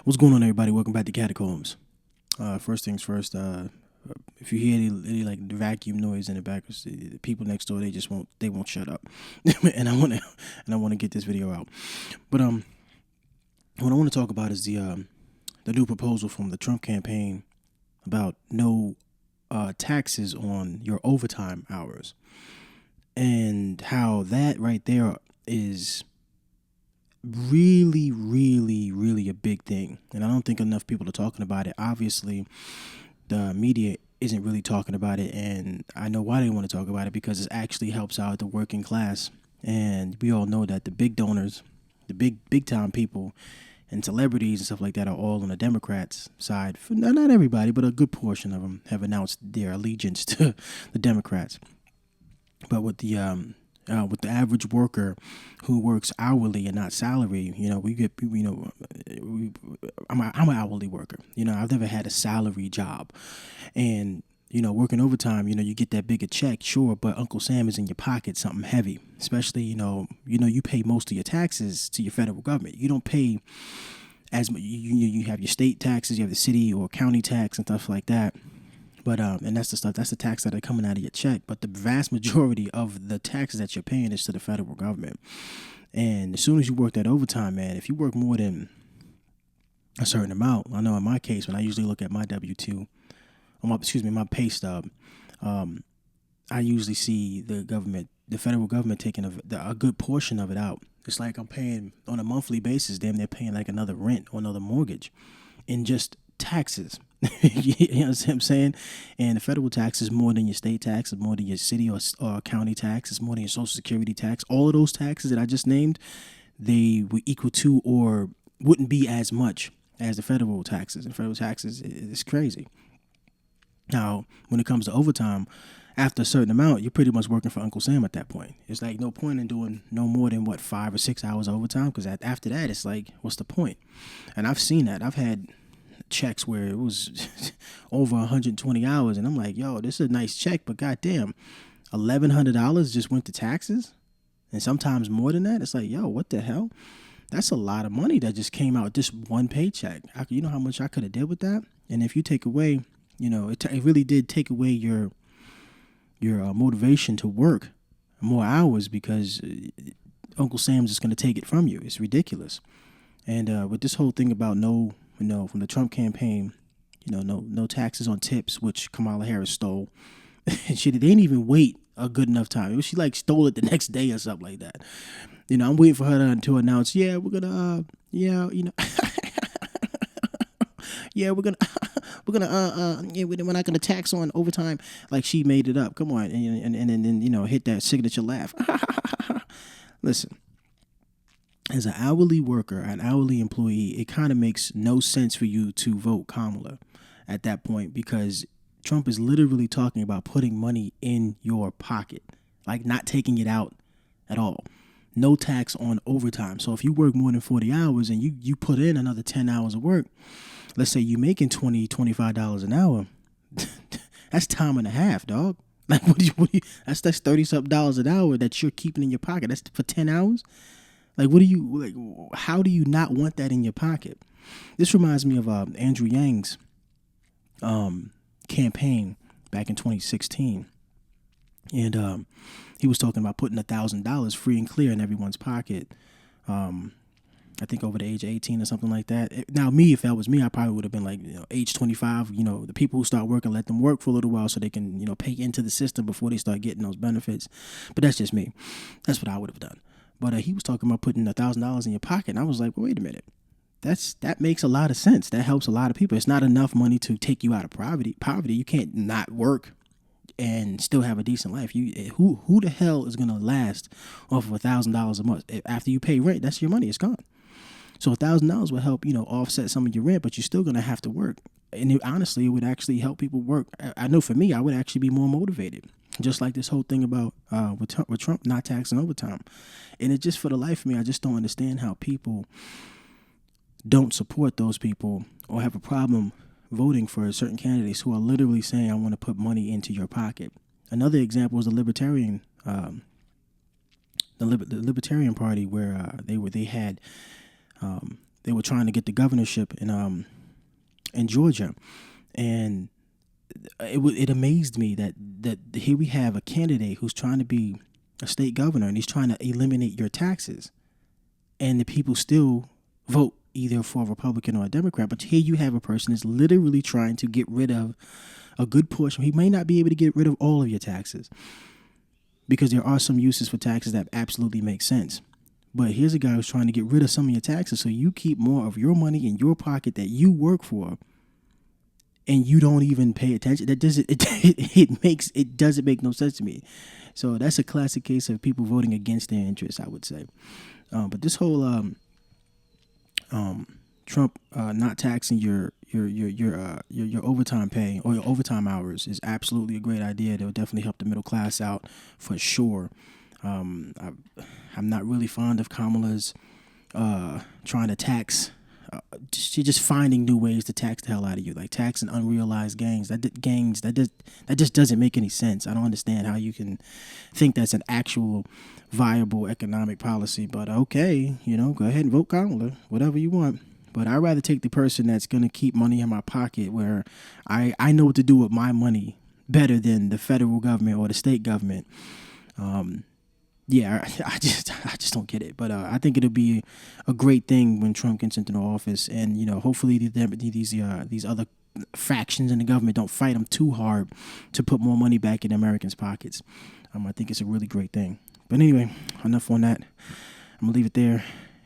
What's going on, everybody? Welcome back to Catacombs. First things first. If you hear any like vacuum noise in the back, the people next door they won't shut up, and I wanna get this video out. But what I want to talk about is the new proposal from the Trump campaign about no taxes on your overtime hours, and how that right there is really, really, really a big thing. And I don't think enough people are talking about it. Obviously, the media isn't really talking about it, and I know why they want to talk about it, because it actually helps out the working class. And we all know that the big donors, the big time people and celebrities and stuff like that are all on the Democrats side. Not everybody, but a good portion of them have announced their allegiance to the Democrats. But with the average worker who works hourly and not salary, I'm an hourly worker. I've never had a salary job, and working overtime, you get that bigger check, sure, but Uncle Sam is in your pocket, something heavy. Especially, you pay most of your taxes to your federal government. You don't pay as much. You have your state taxes, you have the city or county tax and stuff like that. But and that's the tax that are coming out of your check. But the vast majority of the taxes that you're paying is to the federal government. And as soon as you work that overtime, man, if you work more than a certain amount, I know in my case, when I usually look at my W-2, my pay stub, I usually see the federal government taking a good portion of it out. It's like I'm paying on a monthly basis. Damn, they're paying like another rent or another mortgage in just taxes. You know what I'm saying? And the federal tax is more than your state tax, it's more than your city or county tax, it's more than your social security tax. All of those taxes that I just named, they were equal to or wouldn't be as much as the federal taxes. And federal taxes is crazy. Now, when it comes to overtime, after a certain amount, you're pretty much working for Uncle Sam at that point. It's like no point in doing no more than 5 or 6 hours overtime, because after that, it's like, what's the point? And I've seen that. I've had checks where it was over 120 hours, and I'm like, yo, this is a nice check, but goddamn, $1,100 just went to taxes, and sometimes more than that. It's like, yo, what the hell? That's a lot of money that just came out just one paycheck. You know how much I could have did with that? And if you take away, it really did take away your motivation to work more hours, because Uncle Sam's just going to take it from you. It's ridiculous. And with this whole thing about from the Trump campaign, no taxes on tips, which Kamala Harris stole. And they didn't even wait a good enough time. She like stole it the next day or something like that. I'm waiting for her to announce, yeah, we're gonna, yeah, yeah, we're not gonna tax on overtime. Like she made it up. Come on, and then hit that signature laugh. Listen. As an hourly worker, an hourly employee, it kind of makes no sense for you to vote Kamala at that point, because Trump is literally talking about putting money in your pocket, like not taking it out at all. No tax on overtime. So if you work more than 40 hours and you put in another 10 hours of work, let's say you're making $20, $25 an hour, that's time and a half, dog. Like that's $30-something an hour that you're keeping in your pocket. That's for 10 hours. Like, how do you not want that in your pocket? This reminds me of Andrew Yang's campaign back in 2016. And he was talking about putting $1,000 free and clear in everyone's pocket. I think over the age of 18 or something like that. Now, if that was me, I probably would have been like, age 25, the people who start working, let them work for a little while so they can, pay into the system before they start getting those benefits. But that's just me. That's what I would have done. But he was talking about putting $1,000 in your pocket, and I was like, well, wait a minute. That makes a lot of sense. That helps a lot of people. It's not enough money to take you out of poverty. You can't not work and still have a decent life. Who the hell is gonna last off of $1,000 a month? After you pay rent, that's your money. It's gone. So $1,000 will help offset some of your rent, but you're still gonna have to work. And honestly, it would actually help people work. I know for me, I would actually be more motivated. Just like this whole thing about with Trump not taxing overtime. And it just, for the life of me, I just don't understand how people don't support those people or have a problem voting for certain candidates who are literally saying, I want to put money into your pocket. Another example is the Libertarian Party, where they had they were trying to get the governorship in Georgia, and it amazed me that here we have a candidate who's trying to be a state governor, and he's trying to eliminate your taxes, and the people still vote either for a Republican or a Democrat. But here you have a person that's literally trying to get rid of a good portion. He may not be able to get rid of all of your taxes, because there are some uses for taxes that absolutely make sense. But here's a guy who's trying to get rid of some of your taxes so you keep more of your money in your pocket that you work for, and you don't even pay attention. That doesn't it doesn't make no sense to me. So that's a classic case of people voting against their interests, I would say. But this whole Trump not taxing your overtime pay or your overtime hours is absolutely a great idea. It'll definitely help the middle class out for sure. I'm not really fond of Kamala's trying to tax. She's just finding new ways to tax the hell out of you, like taxing unrealized gains. That just doesn't make any sense. I don't understand how you can think that's an actual viable economic policy. But okay, go ahead and vote Kamala, whatever you want. But I'd rather take the person that's going to keep money in my pocket, where I know what to do with my money better than the federal government or the state government. Yeah, I just don't get it. But I think it'll be a great thing when Trump gets into the office, and hopefully these other factions in the government don't fight him too hard to put more money back in Americans' pockets. I think it's a really great thing. But anyway, enough on that. I'm gonna leave it there,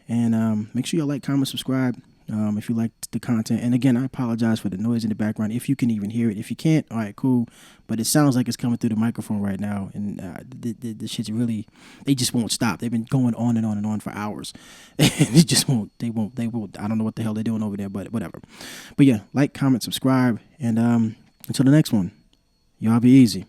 and make sure you like, comment, subscribe. If you liked the content. And again, I apologize for the noise in the background, if you can even hear it. If you can't, all right, cool. But it sounds like it's coming through the microphone right now. And the shit's really, they just won't stop. They've been going on and on and on for hours. And it just won't, they won't. I don't know what the hell they're doing over there, but whatever. But yeah, like, comment, subscribe. And until the next one, y'all be easy.